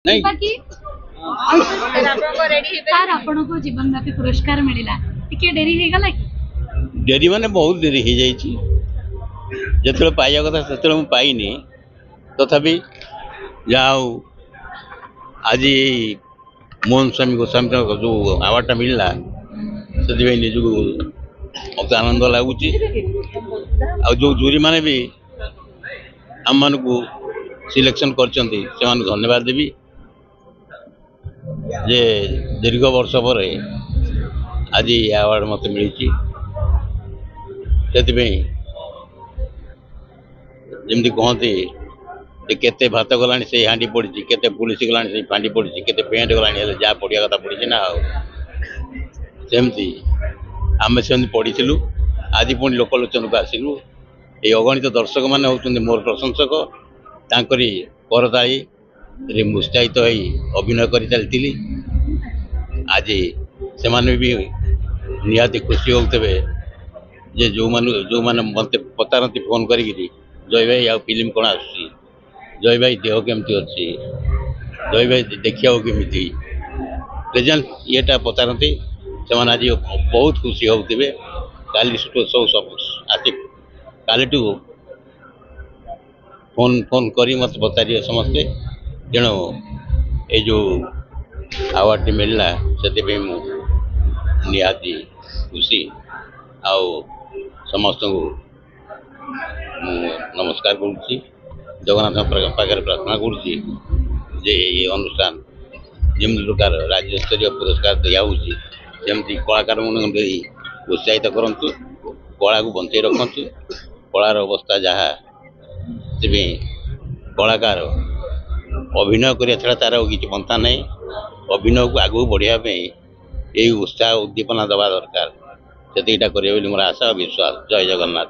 नहीं बाकी सार आपन को जीवन व्यापी पुरस्कार मिला टिके डेरी हे गला कि डेरी माने बहुत देरी हो जाइए जो पाइबा कथा से पाइनि तथापि जहाँ आज मोहन स्वामी गोस्वामी जो अवार्डटा मिलला से निजक बहुत आनंद लगुच जो जूरी मैंने भी आम मान को सिलेक्शन कर धन्यवाद देवी जे दीर्घ वर्ष पर आज अवार्ड मत मिली जमी कहती केते भात गला से हाँडी पड़ी केते पुलिस गला से फांडी पड़ी केते पेंट गला जहाँ पड़ा कथा पड़ी ना सेमती आम से पढ़ीलु आज पुणी लोकलोचन को आसलु ये अगणित दर्शक मैंने होती मोर प्रशंसक तांकरी करताली मुत्साहित हो अभिनय कर चली आज से माने भी निहाती खुशी होते जे जो मैंने मत पचारती फोन करी जय भाई आ फिल्म कौन आसुची जय भाई देह केमती अच्छी जय भाई देखा केमी रिजल्ट येटा पचारती से आज बहुत खुशी होते काली सब आस काली फोन फोन करी मत पचारे समस्ते तेणु ये जो अवार्ड मिलला से निहाती खुशी आओ समस्त को नमस्कार करुच्ची जगन्नाथ पाखे प्रार्थना करुच्ची जे ये अनुष्ठान जमी प्रकार राज्य स्तरीय पुरस्कार दिखाई कलाकार मान उत्साहित करूँ कला को बंचे रखु कलार अवस्था जहाँ से कलाकार अभिनय करिया छड़ा तार किसी पंथा नहीं अभिनय को आगू बढ़ापी यही उत्साह उद्दीपना दवा दरकार से करेंगे मोर आशा और विश्वास। जय जगन्नाथ।